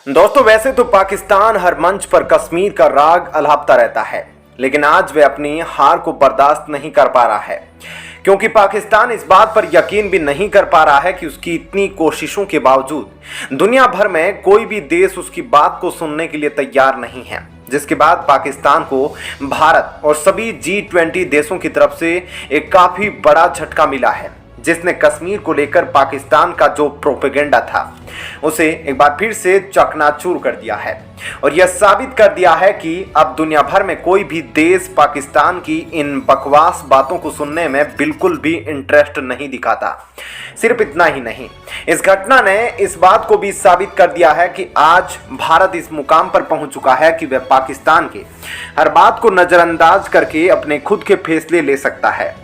दोस्तों वैसे तो पाकिस्तान हर मंच पर कश्मीर का राग अलापता रहता है, लेकिन आज वे अपनी हार को बर्दाश्त नहीं कर पा रहा है, क्योंकि पाकिस्तान इस बात पर यकीन भी नहीं कर पा रहा है कि उसकी इतनी कोशिशों के बावजूद दुनिया भर में कोई भी देश उसकी बात को सुनने के लिए तैयार नहीं है। जिसके बाद पाकिस्तान को भारत और सभी G20 देशों की तरफ से एक काफी बड़ा झटका मिला है, जिसने कश्मीर को लेकर पाकिस्तान का जो प्रोपेगेंडा था उसे एक बार फिर से चकनाचूर कर दिया है और यह साबित कर दिया है कि अब दुनिया भर में कोई भी देश पाकिस्तान की इन बकवास बातों को सुनने में बिल्कुल भी इंटरेस्ट नहीं दिखाता। सिर्फ इतना ही नहीं, इस घटना ने इस बात को भी साबित कर दिया है कि आज भारत इस मुकाम पर पहुंच चुका है कि वह पाकिस्तान के हर बात को नजरअंदाज करके अपने खुद के फैसले ले सकता है,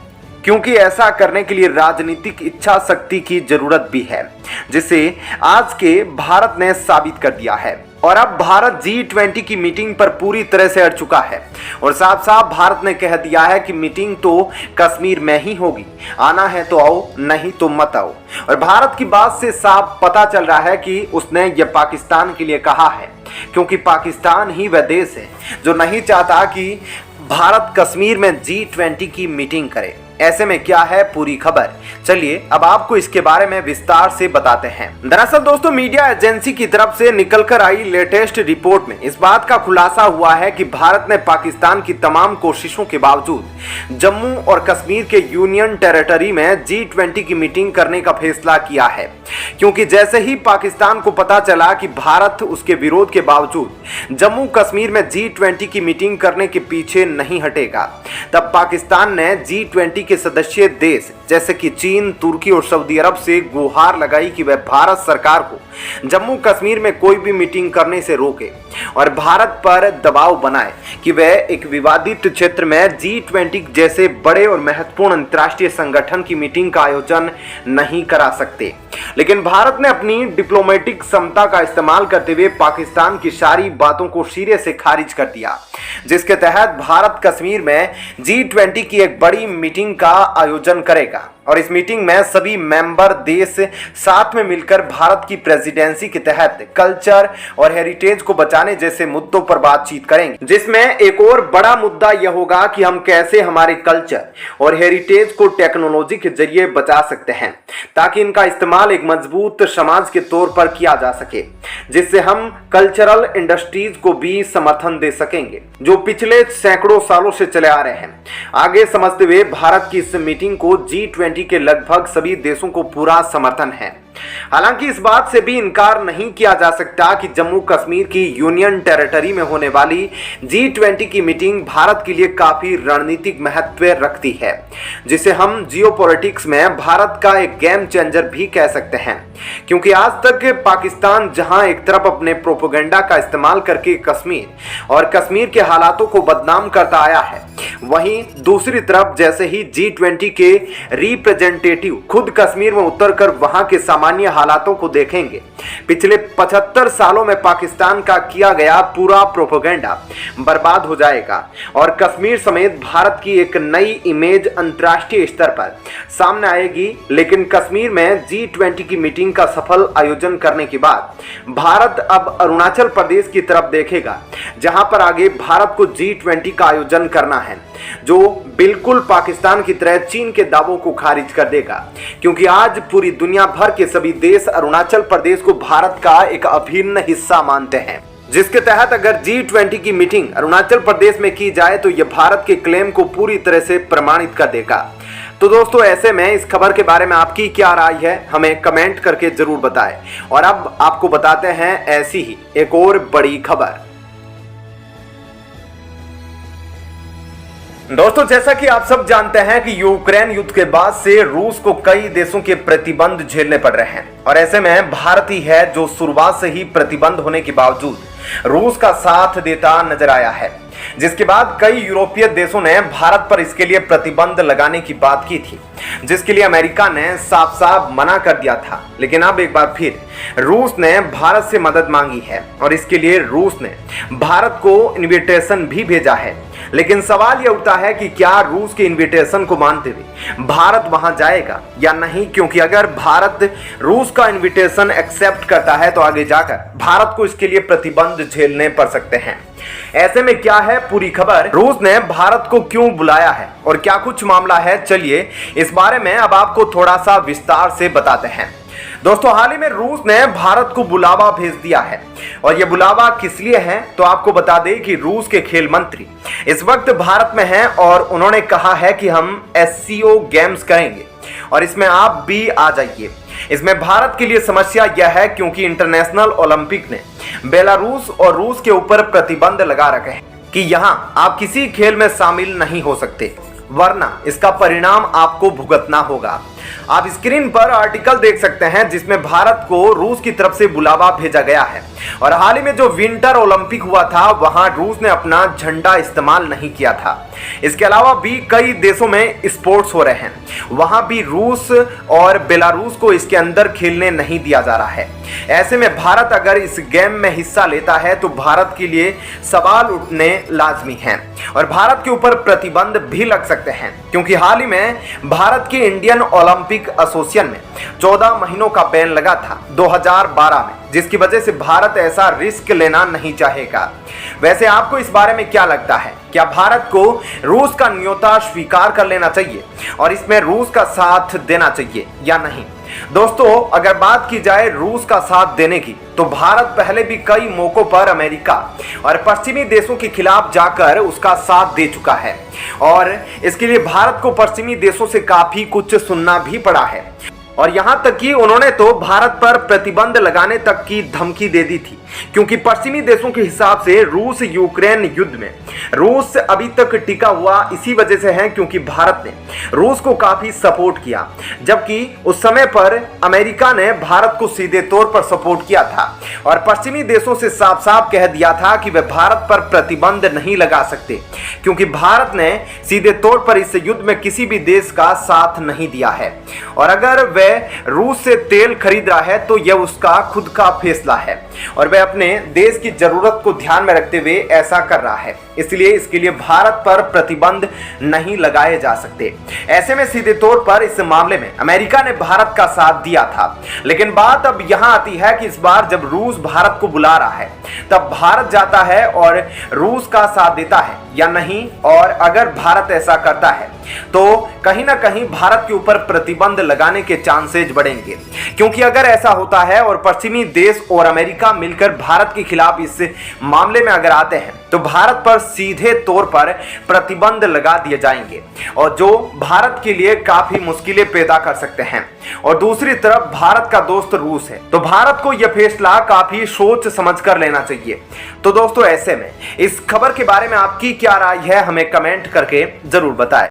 क्योंकि ऐसा करने के लिए राजनीतिक इच्छा शक्ति की जरूरत भी है, जिसे आज के भारत ने साबित कर दिया है। और अब भारत G20 की मीटिंग पर पूरी तरह से अड़ चुका है और साफ साफ भारत ने कह दिया है कि मीटिंग तो कश्मीर में ही होगी, आना है तो आओ, नहीं तो मत आओ। और भारत की बात से साफ पता चल रहा है कि उसने यह पाकिस्तान के लिए कहा है, क्योंकि पाकिस्तान ही वह देश है जो नहीं चाहता कि भारत कश्मीर में G20 की मीटिंग करे। ऐसे में क्या है पूरी खबर, चलिए अब आपको इसके बारे में विस्तार से बताते हैं। दरअसल दोस्तों, मीडिया एजेंसी की तरफ से निकलकर आई लेटेस्ट रिपोर्ट में इस बात का खुलासा हुआ है कि भारत ने पाकिस्तान की तमाम कोशिशों के बावजूद जम्मू और कश्मीर के यूनियन टेरिटरी में G20 की मीटिंग करने का फैसला किया है, क्योंकि जैसे ही पाकिस्तान को पता चला कि भारत उसके विरोध के बावजूद जम्मू कश्मीर में G20 की मीटिंग करने के पीछे नहीं हटेगा, तब पाकिस्तान ने G20 के सदस्य देश जैसे कि चीन, तुर्की और सऊदी अरब से गुहार लगाई कि वह भारत सरकार को जम्मू कश्मीर में कोई भी मीटिंग करने से रोके और भारत पर दबाव बनाए कि वह एक विवादित क्षेत्र में G20 जैसे बड़े और महत्वपूर्ण अंतर्राष्ट्रीय संगठन की मीटिंग का आयोजन नहीं करा सकते। लेकिन भारत ने अपनी डिप्लोमेटिक क्षमता का इस्तेमाल करते हुए पाकिस्तान की सारी बातों को सिरे से खारिज कर दिया, जिसके तहत भारत कश्मीर में G20 की एक बड़ी मीटिंग का आयोजन करेगा और इस मीटिंग में सभी मेंबर देश साथ में मिलकर भारत की प्रेसिडेंसी के तहत कल्चर और हेरिटेज को बचाने जैसे मुद्दों पर बातचीत करेंगे, जिसमें एक और बड़ा मुद्दा यह होगा कि हम कैसे हमारे कल्चर और हेरिटेज को टेक्नोलॉजी के जरिए बचा सकते हैं, ताकि इनका इस्तेमाल एक मजबूत समाज के तौर पर किया जा सके, जिससे हम कल्चरल इंडस्ट्रीज को भी समर्थन दे सकेंगे जो पिछले सैकड़ों सालों से चले आ रहे हैं। आगे समझते हुए भारत की इस मीटिंग को G20 के लगभग सभी देशों को पूरा समर्थन है। हालांकि इस बात से भी इनकार नहीं किया जा सकता कि जम्मू कश्मीर की यूनियन टेरिटरी में होने वाली G20 की मीटिंग भारत के लिए काफी रणनीतिक महत्व रखती है, जिसे हम जियोपॉलिटिक्स में भारत का एक गेम चेंजर भी कह सकते हैं, क्योंकि आज तक पाकिस्तान जहां एक तरफ अपने प्रोपेगेंडा का इस्तेमाल करके कश्मीर और कश्मीर के हालातों को बदनाम करता आया है, वहीं दूसरी तरफ जैसे ही G20 के रिप्रेजेंटेटिव खुद कश्मीर में उतरकर वहां के सामान्य हालातों को देखेंगे, पिछले 75 सालों में पाकिस्तान का किया गया पूरा प्रोपेगेंडा बर्बाद हो जाएगा और कश्मीर समेत भारत की एक नई इमेज अंतर्राष्ट्रीय स्तर पर सामने आएगी। लेकिन कश्मीर में G20 की मीटिंग का सफल आयोजन करने के बाद भारत अब अरुणाचल प्रदेश की तरफ देखेगा, जहां पर आगे भारत को G20 का आयोजन करना है, जो बिल्कुल पाकिस्तान की तरह चीन के दावों को खारिज कर देगा, क्योंकि आज पूरी दुनिया भर के सभी देश अरुणाचल प्रदेश को भारत का एक अभिन्न हिस्सा मानते हैं, जिसके तहत अगर G20 की मीटिंग अरुणाचल प्रदेश में की जाए तो यह भारत के क्लेम को पूरी तरह से प्रमाणित कर देगा। तो दोस्तों, ऐसे में इस खबर के बारे में आपकी क्या राय है, हमें कमेंट करके जरूर बताएं। और अब आपको बताते हैं ऐसी ही एक और बड़ी खबर। दोस्तों, जैसा कि आप सब जानते हैं कि यूक्रेन युद्ध के बाद से रूस को कई देशों के प्रतिबंध झेलने पड़ रहे हैं और ऐसे में भारत ही है जो शुरुआत से ही प्रतिबंध होने के बावजूद रूस का साथ देता नजर आया है, जिसके बाद कई यूरोपीय देशों ने भारत पर इसके लिए प्रतिबंध लगाने की बात की थी, जिसके लिए अमेरिका ने साफ साफ मना कर दिया था। लेकिन अब एक बार फिर रूस ने भारत से मदद मांगी है और इसके लिए रूस ने भारत को इनविटेशन भी भेजा है लेकिन सवाल यह उठता है कि क्या रूस के इनविटेशन को मानते हुए भारत वहां जाएगा या नहीं, क्योंकि अगर भारत रूस का इनविटेशन एक्सेप्ट करता है तो आगे जाकर भारत को इसके लिए प्रतिबंध झेलने पड़ सकते हैं। ऐसे में क्या है पूरी खबर, रूस ने भारत को क्यों बुलाया है और क्या कुछ मामला है, चलिए इस बारे में अब आपको थोड़ा सा विस्तार से बताते हैं। दोस्तों, हाल ही में रूस ने भारत को बुलावा भेज दिया है और यह बुलावा किस लिए है, तो आपको बता दें कि रूस के खेल मंत्री इस वक्त भारत में हैं और उन्होंने कहा है कि हम SCO गेम्स करेंगे और इसमें आप भी आ जाइए। इसमें भारत के लिए समस्या यह है क्योंकि इंटरनेशनल ओलंपिक ने बेलारूस और रूस के ऊपर प्रतिबंध लगा रखे हैं कि यहां आप किसी खेल में शामिल नहीं हो सकते, वरना इसका परिणाम आपको भुगतना होगा। आप स्क्रीन पर आर्टिकल देख सकते हैं जिसमें भारत को रूस की तरफ से बुलावा भेजा गया है और हाल ही में जो विंटर ओलंपिक हुआ था वहां रूस ने अपना झंडा इस्तेमाल नहीं किया था। इसके अलावा भी कई देशों में स्पोर्ट्स हो रहे हैं, वहां भी रूस और बेलारूस को इसके अंदर खेलने नहीं दिया जा रहा है। ऐसे में भारत अगर इस गेम में हिस्सा लेता है तो भारत के लिए सवाल उठने लाजमी हैं और भारत के ऊपर प्रतिबंध भी लग सकते हैं, क्योंकि हाल ही में भारत के इंडियन ओलंपिक एसोसिएशन में 14 महीनों का बैन लगा था 2012 में, जिसकी वजह से भारत ऐसा रिस्क लेना नहीं चाहेगा। वैसे आपको इस बारे में क्या लगता है, क्या भारत को रूस का न्योता स्वीकार कर लेना चाहिए और इसमें रूस का साथ देना चाहिए या नहीं? दोस्तों, अगर बात की जाए रूस का साथ देने की, तो भारत पहले भी कई मौकों पर अमेरिका और पश्चिमी देशों के खिलाफ जाकर उसका साथ दे चुका है और इसके लिए भारत को पश्चिमी देशों से काफी कुछ सुनना भी पड़ा है और यहां तक कि उन्होंने तो भारत पर प्रतिबंध लगाने तक की धमकी दे दी थी, क्योंकि पश्चिमी देशों के हिसाब से रूस यूक्रेन युद्ध में रूस अभी तक टिका हुआ इसी वजह से है क्योंकि भारत ने रूस को काफी सपोर्ट किया, जबकि उस समय पर अमेरिका ने भारत को सीधे तौर पर सपोर्ट किया था और पश्चिमी देशों से साफ साफ कह दिया था कि वे भारत पर प्रतिबंध नहीं लगा सकते, क्योंकि भारत ने सीधे तौर पर इस युद्ध में किसी भी देश का साथ नहीं दिया है और अगर वह रूस से तेल खरीद रहा है तो यह उसका खुद का फैसला है और वह अपने देश की जरूरत को ध्यान में रखते हुए ऐसा कर रहा है, इसलिए इसके लिए भारत पर प्रतिबंध नहीं लगाए जा सकते। ऐसे में सीधे तौर पर इस मामले में अमेरिका ने भारत का साथ दिया था, लेकिन बात अब यहां आती है कि इस बार जब रूस भारत को बुला रहा है तब भारत जाता है और रूस का साथ देता है या नहीं, और अगर भारत ऐसा करता है तो कहीं ना कहीं भारत के ऊपर प्रतिबंध लगाने के चांसेस बढ़ेंगे, क्योंकि अगर ऐसा होता है और पश्चिमी देश और अमेरिका मिलकर भारत के खिलाफ इस मामले में अगर आते हैं तो भारत पर सीधे तौर पर प्रतिबंध लगा दिए जाएंगे और जो भारत के लिए काफी मुश्किलें पैदा कर सकते हैं और दूसरी तरफ भारत का दोस्त रूस है, तो भारत को यह फैसला काफी सोच समझ कर लेना चाहिए। तो दोस्तों, ऐसे में इस खबर के बारे में आपकी क्या राय है, हमें कमेंट करके जरूर बताएं।